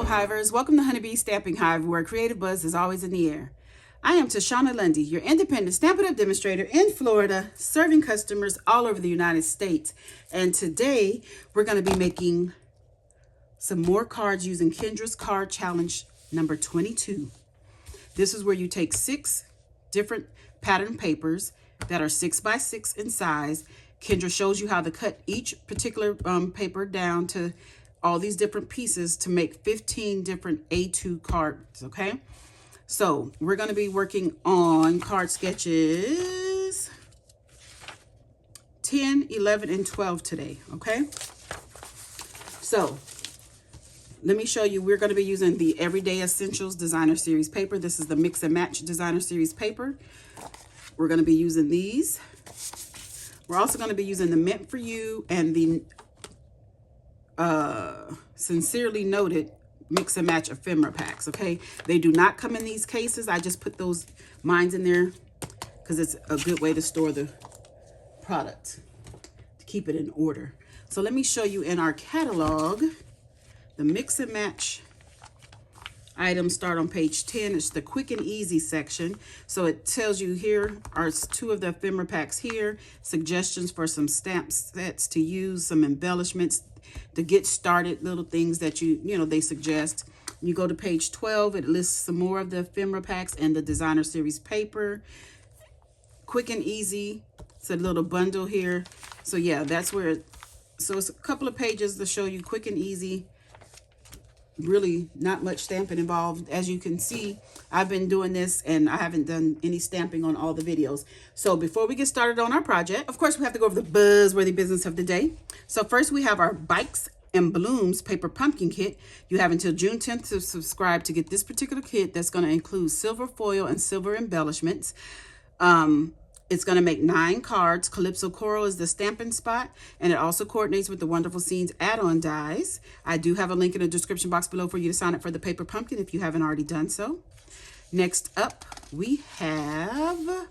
Hivers, welcome to Honeybee Stamping Hive, where creative buzz is always in the air. I am Tashana Lundy, your independent Stampin' Up demonstrator in Florida, serving customers all over the United States. And today, we're going to be making some more cards using Kendra's Card Challenge number 22. This is where you take 6 different pattern papers that are 6x6 in size. Kendra shows you how to cut each particular paper down to all these different pieces to make 15 different A2 cards, okay? So we're going to be working on card sketches 10, 11, and 12 today, okay? So let me show you, we're going to be using the Everyday Essentials Designer Series paper. This is the Mix and Match Designer Series paper. We're going to be using these. We're also going to be using the Meant for You and the Sincerely Noted Mix and Match ephemera packs, okay? They do not come in these cases. I just put those mines in there because it's a good way to store the product, to keep it in order. So let me show you in our catalog, the Mix and Match items start on page 10. It's the quick and easy section. So it tells you here are 2 of the ephemera packs here, suggestions for some stamp sets to use, some embellishments to get started, little things that they suggest. You go to page 12, it lists some more of the ephemera packs and the designer series paper. Quick and easy, it's a little bundle here. So yeah, that's where so it's a couple of pages to show you quick and easy. Really not much stamping involved. As you can see, I've been doing this and I haven't done any stamping on all the videos. So before we get started on our project, of course, we have to go over the buzzworthy business of the day. So first we have our Bikes and Blooms paper pumpkin kit. You have until June 10th to subscribe to get this particular kit that's going to include silver foil and silver embellishments. It's going to make 9 cards. Calypso Coral is the stamping spot, and it also coordinates with the Wonderful Scenes add-on dies. I do have a link in the description box below for you to sign up for the paper pumpkin if you haven't already done so. Next up, we have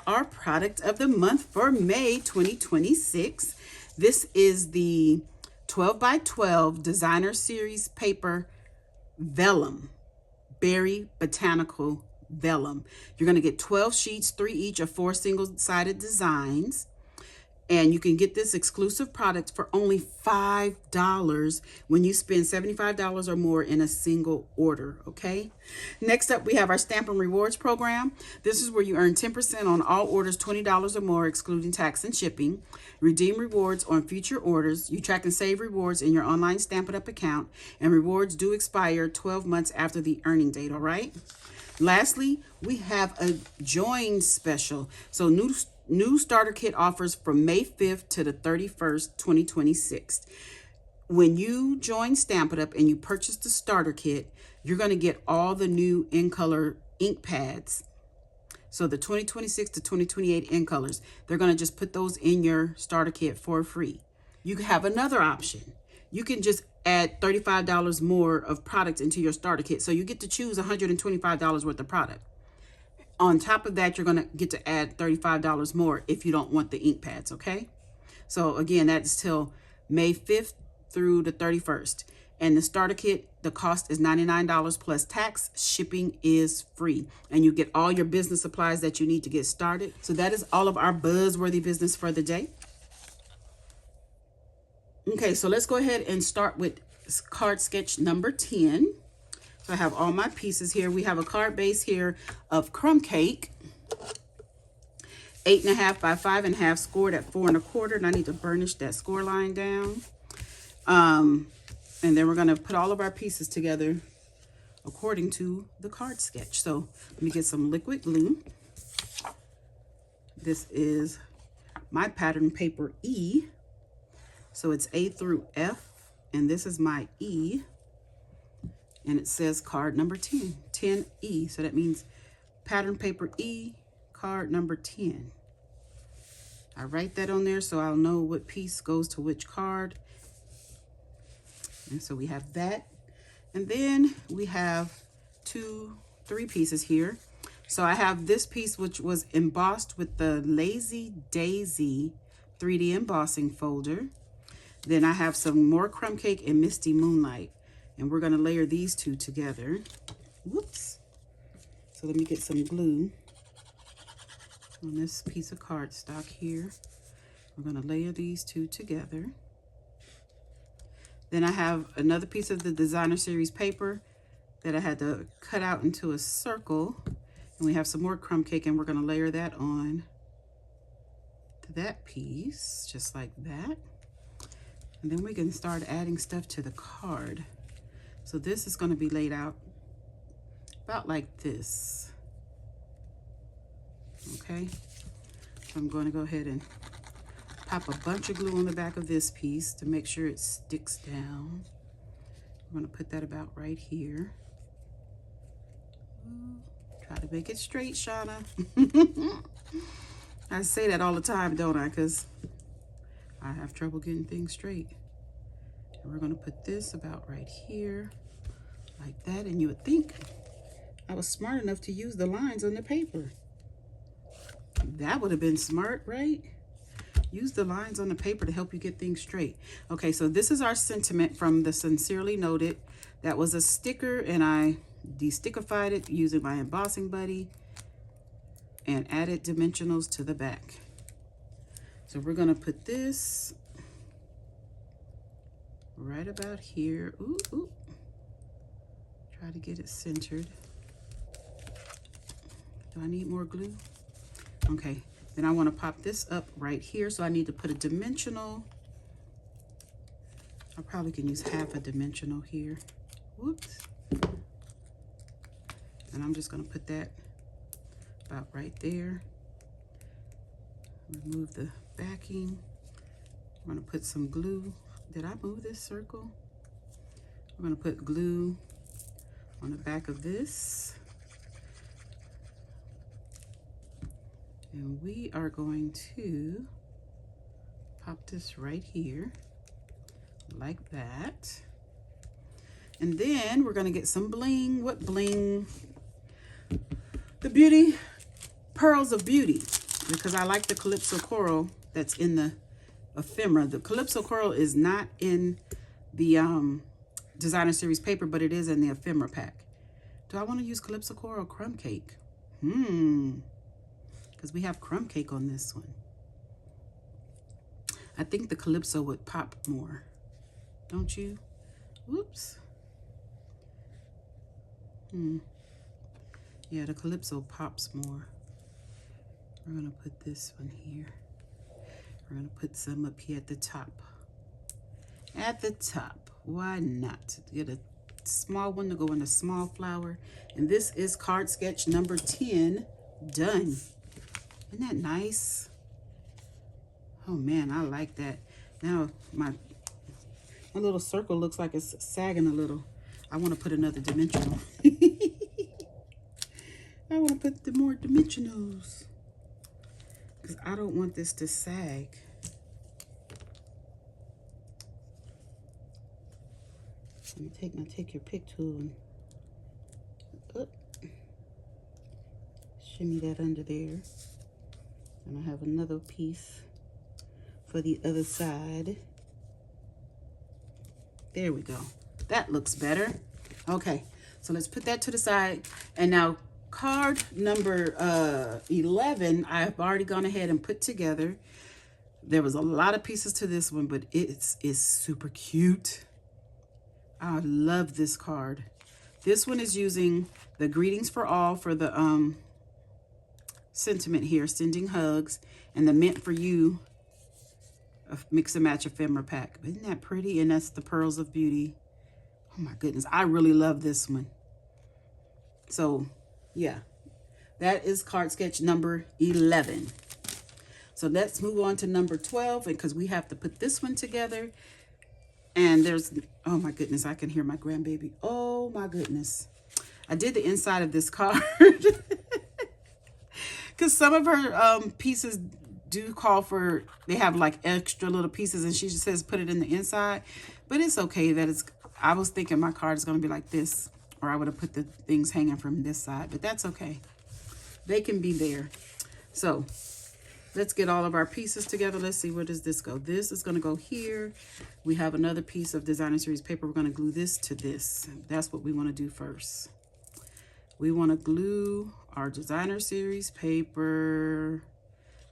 our product of the month for May 2026. This is the 12x12 Designer Series paper Vellum, Berry Botanical Vellum. You're going to get 12 sheets, 3 each of 4 single-sided designs, and you can get this exclusive product for only $5 when you spend $75 or more in a single order, okay? Next up, we have our Stampin' Rewards program. This is where you earn 10% on all orders $20 or more, excluding tax and shipping. Redeem rewards on future orders. You track and save rewards in your online Stampin' Up account, and rewards do expire 12 months after the earning date, all right? Lastly, we have a join special. So new starter kit offers from May 5th to the 31st, 2026. When you join Stampin' Up and you purchase the starter kit, you're going to get all the new in color ink pads. So the 2026 to 2028 in colors, they're going to just put those in your starter kit for free. You can have another option. You can just add $35 more of product into your starter kit. So you get to choose $125 worth of product. On top of that, you're going to get to add $35 more if you don't want the ink pads, okay? So again, that's till May 5th through the 31st. And the starter kit, the cost is $99 plus tax. Shipping is free. And you get all your business supplies that you need to get started. So that is all of our buzzworthy business for the day. Okay, so let's go ahead and start with card sketch number 10. So I have all my pieces here. We have a card base here of crumb cake, 8.5 by 5.5, scored at 4 1/4. And I need to burnish that score line down. And then we're gonna put all of our pieces together according to the card sketch. So let me get some liquid glue. This is my pattern paper E. So it's A through F, and this is my E, and it says card number 10, 10E. So that means pattern paper E, card number 10. I write that on there so I'll know what piece goes to which card. And so we have that. And then we have 3 pieces here. So I have this piece which was embossed with the Lazy Daisy 3D embossing folder. Then I have some more crumb cake and Misty Moonlight. And we're going to layer these two together. Whoops. So let me get some glue on this piece of cardstock here. We're going to layer these two together. Then I have another piece of the designer series paper that I had to cut out into a circle. And we have some more crumb cake, and we're going to layer that on to that piece, just like that. And then we can start adding stuff to the card. So this is going to be laid out about like this. Okay, so I'm going to go ahead and pop a bunch of glue on the back of this piece to make sure it sticks down. I'm going to put that about right here. Try to make it straight, Shauna. I say that all the time, don't I? Because I have trouble getting things straight. And we're going to put this about right here, like that. And you would think I was smart enough to use the lines on the paper. That would have been smart, right? Use the lines on the paper to help you get things straight. Okay, so this is our sentiment from the Sincerely Noted. That was a sticker, and I de-stickified it using my embossing buddy and added dimensionals to the back. So we're going to put this right about here. Ooh, ooh. Try to get it centered. Do I need more glue? Okay, then I want to pop this up right here. So I need to put a dimensional. I probably can use half a dimensional here. Whoops. And I'm just going to put that about right there. Remove the backing. I'm going to put some glue. Did I move this circle? I'm going to put glue on the back of this. And we are going to pop this right here, like that. And then we're going to get some bling. What bling? The Beauty Pearls of Beauty, because I like the Calypso Coral that's in the ephemera. The Calypso Coral is not in the designer series paper, but it is in the ephemera pack. Do I want to use Calypso Coral crumb cake? Because we have crumb cake on this one. I think the Calypso would pop more, don't you? Whoops. Yeah, the Calypso pops more. We're going to put this one here. We're going to put some up here at the top. At the top. Why not? Get a small one to go in a small flower. And this is card sketch number 10 done. Isn't that nice? Oh man, I like that. Now my little circle looks like it's sagging a little. I want to put another dimensional. I want to put the more dimensionals because I don't want this to sag. Let me take your pick tool and shimmy that under there. And I have another piece for the other side. There we go. That looks better. Okay, so let's put that to the side. And now card number 11, I've already gone ahead and put together. There was a lot of pieces to this one, but it's super cute. I love this card. This one is using the Greetings for All for the sentiment here, sending hugs, and the Meant for You Mix and Match ephemera pack. Isn't that pretty? And that's the Pearls of Beauty. Oh my goodness, I really love this one. So yeah, that is card sketch number 11. So let's move on to number 12, because we have to put this one together. And there's, oh my goodness, I can hear my grandbaby. Oh my goodness. I did the inside of this card because some of her pieces do call for, they have like extra little pieces, and she just says put it in the inside. But it's okay that it's, I was thinking my card is going to be like this, or I would have put the things hanging from this side, but that's okay. They can be there. So let's get all of our pieces together. Let's see, where does this go? This is going to go here. We have another piece of designer series paper. We're going to glue this to this. That's what we want to do first. We want to glue our designer series paper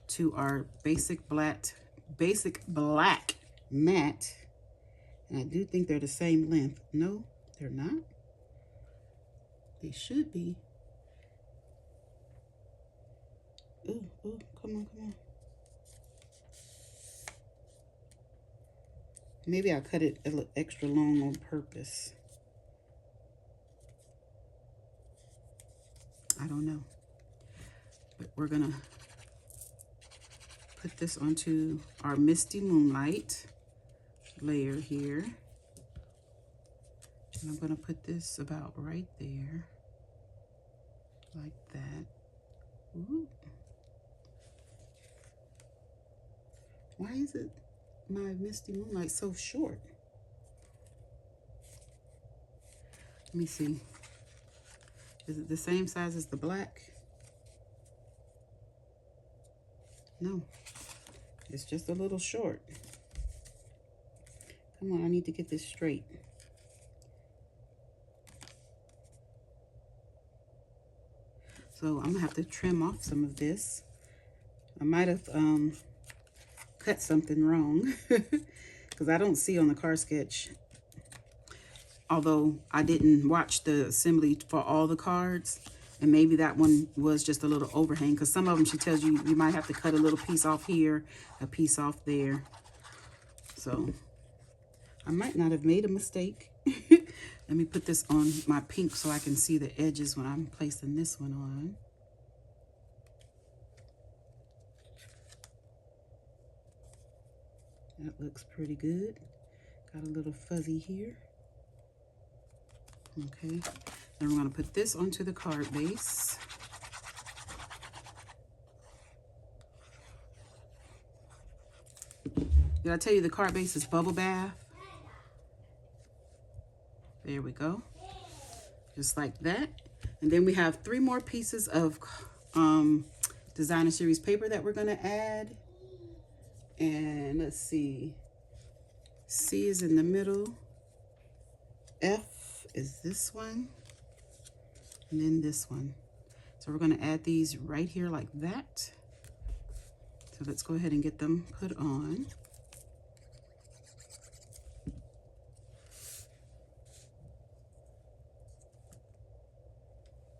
to our basic black matte. And I do think they're the same length. No, they're not. They should be. Ooh, ooh, come on, come on. Maybe I cut it a little extra long on purpose. I don't know. But we're gonna put this onto our Misty Moonlight layer here. And I'm gonna put this about right there, like that. Ooh. Why is it my Misty Moonlight so short? Let me see. Is it the same size as the black? No, it's just a little short. Come on, I need to get this straight. So I'm gonna have to trim off some of this. I might have cut something wrong because I don't see on the card sketch, although I didn't watch the assembly for all the cards, and maybe that one was just a little overhang, because some of them she tells you you might have to cut a little piece off here, a piece off there. So I might not have made a mistake. Let me put this on my pink so I can see the edges when I'm placing this one on. That looks pretty good. Got a little fuzzy here. Okay, then we're going to put this onto the card base. Did I tell you the card base is bubble bath? There we go. Just like that. And then we have 3 more pieces of designer series paper that we're going to add. And let's see. C is in the middle. F is this one. And then this one. So we're going to add these right here like that. So let's go ahead and get them put on.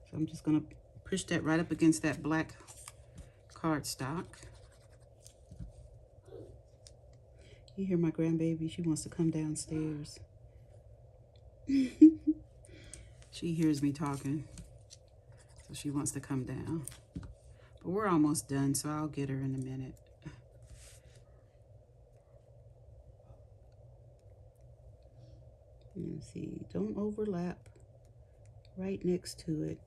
So I'm just going to push that right up against that black cardstock. You hear my grandbaby? She wants to come downstairs. She hears me talking, so she wants to come down. But we're almost done, so I'll get her in a minute. Let's see, don't overlap right next to it.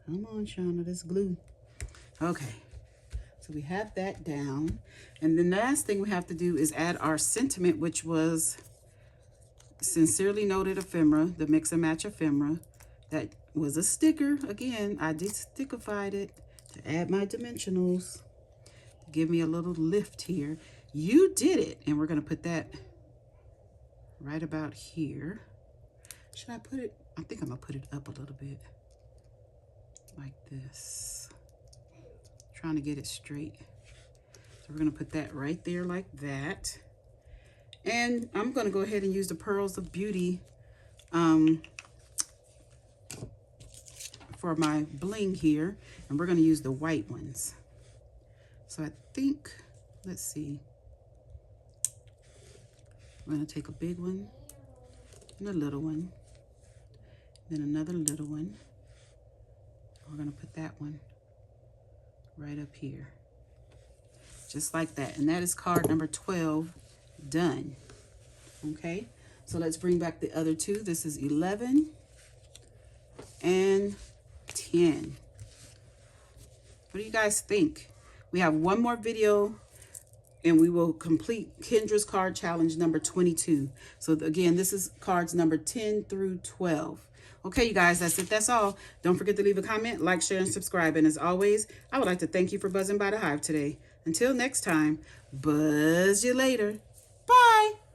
Come on, Shauna, this glue. Okay, so we have that down. And the last thing we have to do is add our sentiment, which was Sincerely Noted Ephemera, the Mix and Match Ephemera. That was a sticker. Again, I did stickified it to add my dimensionals, to give me a little lift here. You did it. And we're going to put that right about here. Should I put it? I think I'm going to put it up a little bit. Like this. Trying to get it straight. So we're going to put that right there like that. And I'm going to go ahead and use the Pearls of Beauty for my bling here. And we're going to use the white ones. So I think, let's see. I'm going to take a big one and a little one. Then another little one. We're going to put that one right up here. Just like that. And that is card number 12 done. Okay, so let's bring back the other 2. This is 11 and 10. What do you guys think? We have one more video and we will complete Kendra's card challenge number 22. So again, this is cards number 10 through 12. Okay, you guys, that's it. That's all. Don't forget to leave a comment, like, share, and subscribe. And as always, I would like to thank you for buzzing by the Hive today. Until next time, buzz you later. Bye.